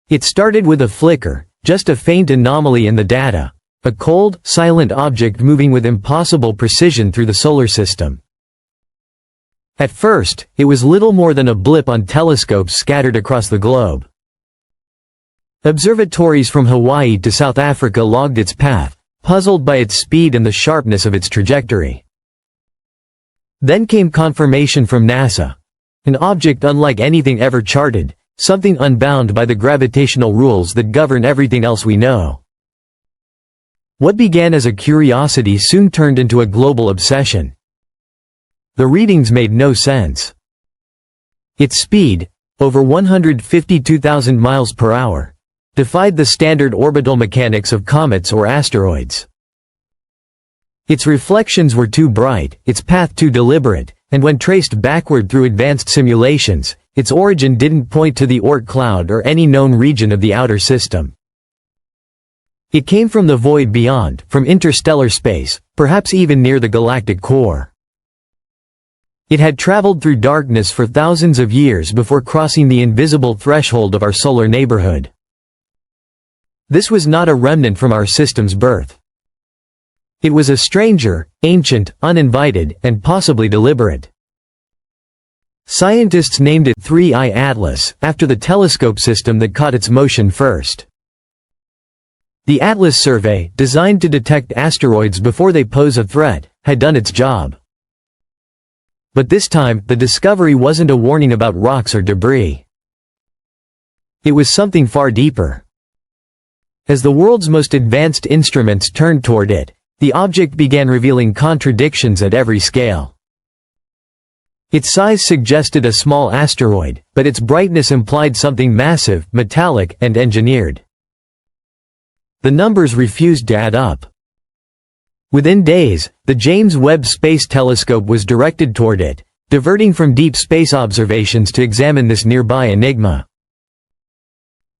It started with a flicker, just a faint anomaly in the data, a cold, silent object moving with impossible precision through the solar system. At first, it was little more than a blip on telescopes scattered across the globe. Observatories from Hawaii to South Africa logged its path, puzzled by its speed and the sharpness of its trajectory. Then came confirmation from NASA. An object unlike anything ever charted, something unbound by the gravitational rules that govern everything else we know. What began as a curiosity soon turned into a global obsession. The readings made no sense. Its speed, over 152,000 miles per hour, defied the standard orbital mechanics of comets or asteroids. Its reflections were too bright, its path too deliberate, and when traced backward through advanced simulations, its origin didn't point to the Oort cloud or any known region of the outer system. It came from the void beyond, from interstellar space, perhaps even near the galactic core. It had traveled through darkness for thousands of years before crossing the invisible threshold of our solar neighborhood. This was not a remnant from our system's birth. It was a stranger, ancient, uninvited, and possibly deliberate. Scientists named it 3I Atlas, after the telescope system that caught its motion first. The Atlas survey, designed to detect asteroids before they pose a threat, had done its job. But this time, the discovery wasn't a warning about rocks or debris. It was something far deeper. As the world's most advanced instruments turned toward it, the object began revealing contradictions at every scale. Its size suggested a small asteroid, but its brightness implied something massive, metallic, and engineered. The numbers refused to add up. Within days, the James Webb Space Telescope was directed toward it, diverting from deep space observations to examine this nearby enigma.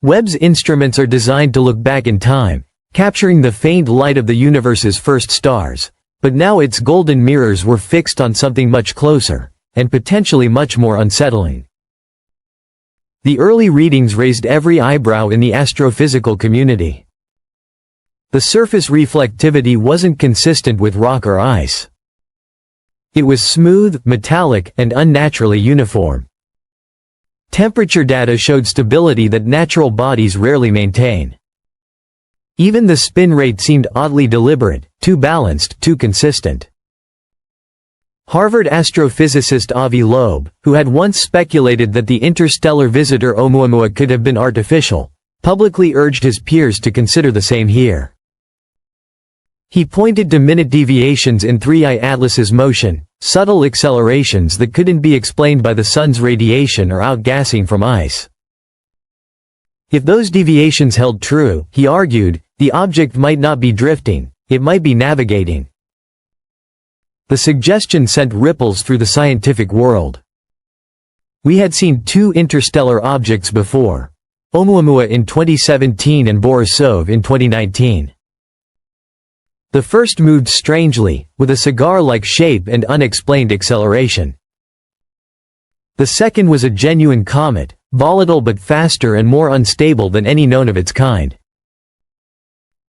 Webb's instruments are designed to look back in time, capturing the faint light of the universe's first stars, but now its golden mirrors were fixed on something much closer, and potentially much more unsettling. The early readings raised every eyebrow in the astrophysical community. The surface reflectivity wasn't consistent with rock or ice. It was smooth, metallic, and unnaturally uniform. Temperature data showed stability that natural bodies rarely maintain. Even the spin rate seemed oddly deliberate, too balanced, too consistent. Harvard astrophysicist Avi Loeb, who had once speculated that the interstellar visitor Oumuamua could have been artificial, publicly urged his peers to consider the same here. He pointed to minute deviations in 3I Atlas's motion, subtle accelerations that couldn't be explained by the sun's radiation or outgassing from ice. If those deviations held true, he argued, the object might not be drifting, it might be navigating. The suggestion sent ripples through the scientific world. We had seen two interstellar objects before, Oumuamua in 2017 and Borisov in 2019. The first moved strangely, with a cigar-like shape and unexplained acceleration. The second was a genuine comet, volatile but faster and more unstable than any known of its kind.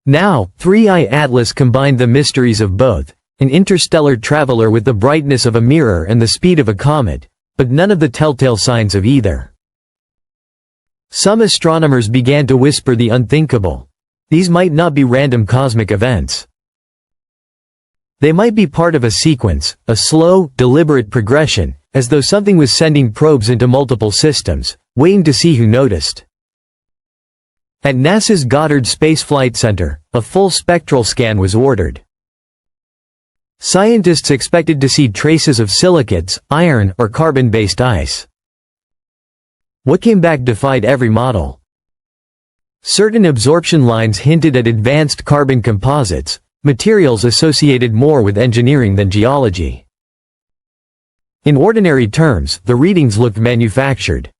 Now, 3I Atlas combined the mysteries of both, an interstellar traveler with the brightness of a mirror and the speed of a comet, but none of the telltale signs of either. Some astronomers began to whisper the unthinkable. These might not be random cosmic events. They might be part of a sequence, a slow, deliberate progression, as though something was sending probes into multiple systems, waiting to see who noticed. At NASA's Goddard Space Flight Center, a full spectral scan was ordered. Scientists expected to see traces of silicates, iron, or carbon-based ice. What came back defied every model. Certain absorption lines hinted at advanced carbon composites, materials associated more with engineering than geology. In ordinary terms, the readings looked manufactured.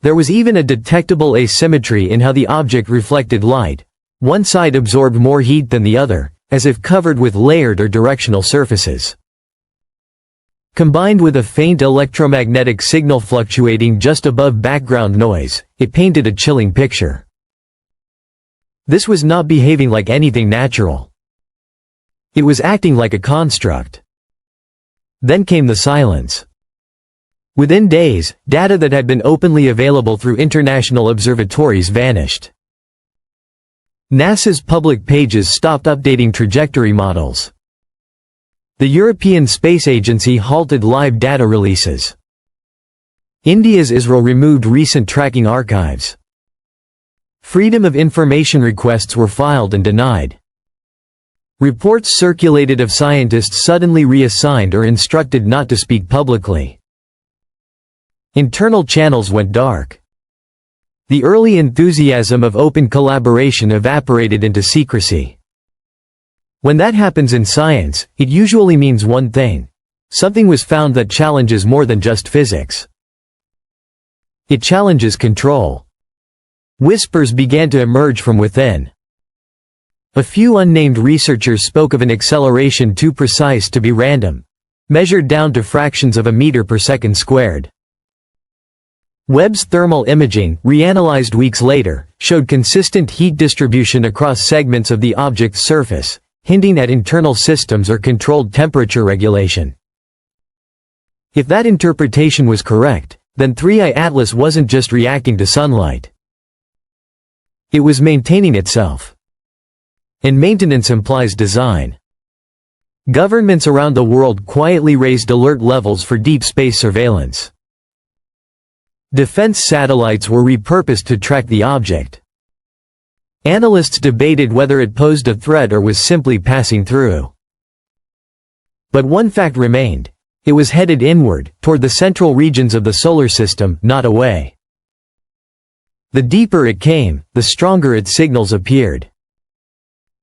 There was even a detectable asymmetry in how the object reflected light. One side absorbed more heat than the other, as if covered with layered or directional surfaces. Combined with a faint electromagnetic signal fluctuating just above background noise, it painted a chilling picture. This was not behaving like anything natural. It was acting like a construct. Then came the silence. Within days, data that had been openly available through international observatories vanished. NASA's public pages stopped updating trajectory models. The European Space Agency halted live data releases. India's ISRO removed recent tracking archives. Freedom of information requests were filed and denied. Reports circulated of scientists suddenly reassigned or instructed not to speak publicly. Internal channels went dark. The early enthusiasm of open collaboration evaporated into secrecy. When that happens in science, it usually means one thing. Something was found that challenges more than just physics. It challenges control. Whispers began to emerge from within. A few unnamed researchers spoke of an acceleration too precise to be random, measured down to fractions of a meter per second squared. Webb's thermal imaging, reanalyzed weeks later, showed consistent heat distribution across segments of the object's surface, hinting at internal systems or controlled temperature regulation. If that interpretation was correct, then 3I Atlas wasn't just reacting to sunlight. It was maintaining itself. And maintenance implies design. Governments around the world quietly raised alert levels for deep space surveillance. Defense satellites were repurposed to track the object. Analysts debated whether it posed a threat or was simply passing through. But one fact remained. It was headed inward, toward the central regions of the solar system, not away. The deeper it came, the stronger its signals appeared.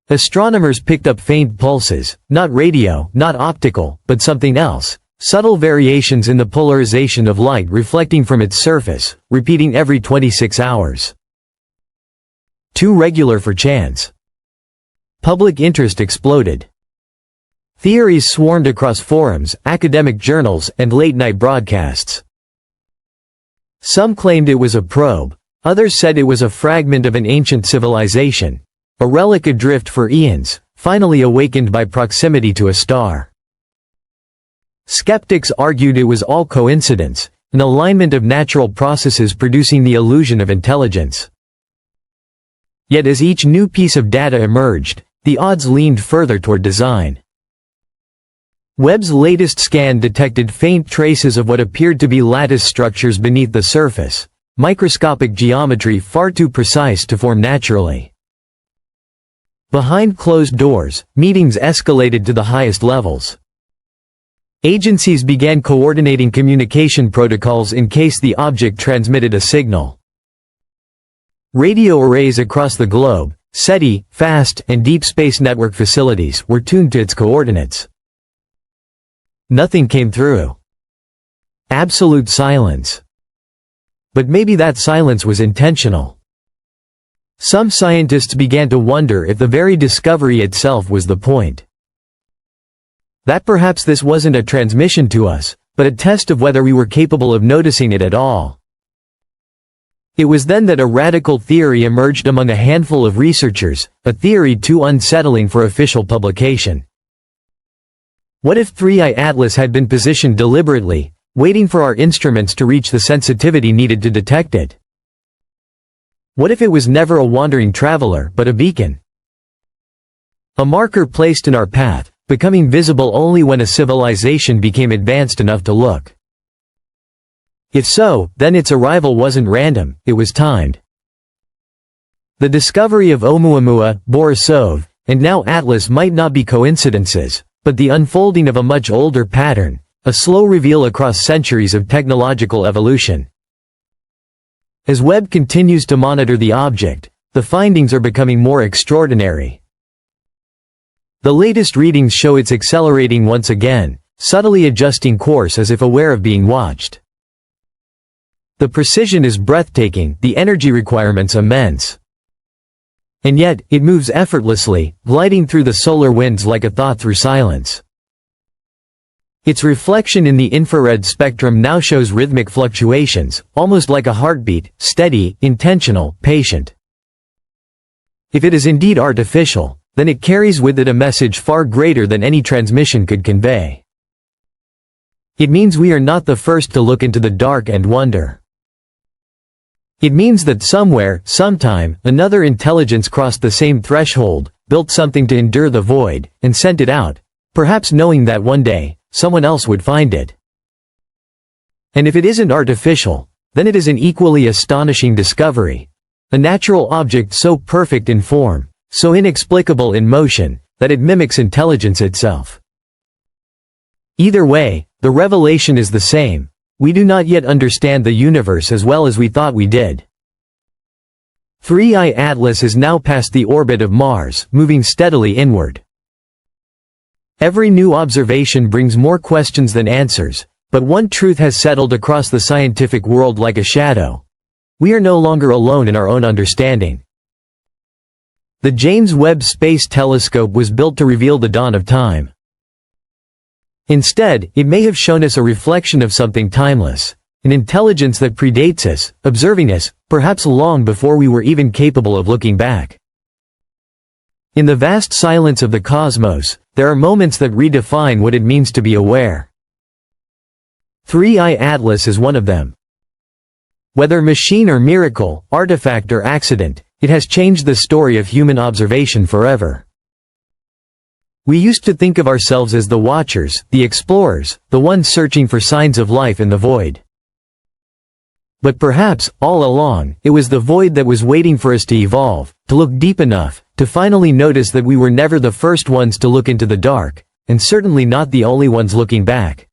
Astronomers picked up faint pulses, not radio, not optical, but something else, subtle variations in the polarization of light reflecting from its surface, repeating every 26 hours. Too regular for chance. Public interest exploded. Theories swarmed across forums, academic journals, and late-night broadcasts. Some claimed it was a probe, others said it was a fragment of an ancient civilization, a relic adrift for eons, finally awakened by proximity to a star. Skeptics argued it was all coincidence, an alignment of natural processes producing the illusion of intelligence. Yet as each new piece of data emerged, the odds leaned further toward design. Webb's latest scan detected faint traces of what appeared to be lattice structures beneath the surface, microscopic geometry far too precise to form naturally. Behind closed doors, meetings escalated to the highest levels. Agencies began coordinating communication protocols in case the object transmitted a signal. Radio arrays across the globe, SETI, fast, and deep space network facilities were tuned to its coordinates. Nothing came through. Absolute silence. But maybe that silence was intentional. Some scientists began to wonder if the very discovery itself was the point. That perhaps this wasn't a transmission to us, but a test of whether we were capable of noticing it at all. It was then that a radical theory emerged among a handful of researchers, a theory too unsettling for official publication. What if 3I Atlas had been positioned deliberately, waiting for our instruments to reach the sensitivity needed to detect it? What if it was never a wandering traveler but a beacon? A marker placed in our path, becoming visible only when a civilization became advanced enough to look. If so, then its arrival wasn't random, it was timed. The discovery of Oumuamua, Borisov, and now Atlas might not be coincidences, but the unfolding of a much older pattern, a slow reveal across centuries of technological evolution. As Webb continues to monitor the object, the findings are becoming more extraordinary. The latest readings show it's accelerating once again, subtly adjusting course as if aware of being watched. The precision is breathtaking, the energy requirements immense. And yet, it moves effortlessly, gliding through the solar winds like a thought through silence. Its reflection in the infrared spectrum now shows rhythmic fluctuations, almost like a heartbeat, steady, intentional, patient. If it is indeed artificial, then it carries with it a message far greater than any transmission could convey. It means we are not the first to look into the dark and wonder. It means that somewhere, sometime, another intelligence crossed the same threshold, built something to endure the void, and sent it out, perhaps knowing that one day, someone else would find it. And if it isn't artificial, then it is an equally astonishing discovery. A natural object so perfect in form, so inexplicable in motion, that it mimics intelligence itself. Either way, the revelation is the same. We do not yet understand the universe as well as we thought we did. 3I Atlas is now past the orbit of Mars, moving steadily inward. Every new observation brings more questions than answers, but one truth has settled across the scientific world like a shadow. We are no longer alone in our own understanding. The James Webb Space Telescope was built to reveal the dawn of time. Instead, it may have shown us a reflection of something timeless, an intelligence that predates us, observing us, perhaps long before we were even capable of looking back. In the vast silence of the cosmos, there are moments that redefine what it means to be aware. 3I Atlas is one of them. Whether machine or miracle, artifact or accident, it has changed the story of human observation forever. We used to think of ourselves as the watchers, the explorers, the ones searching for signs of life in the void. But perhaps, all along, it was the void that was waiting for us to evolve, to look deep enough, to finally notice that we were never the first ones to look into the dark, and certainly not the only ones looking back.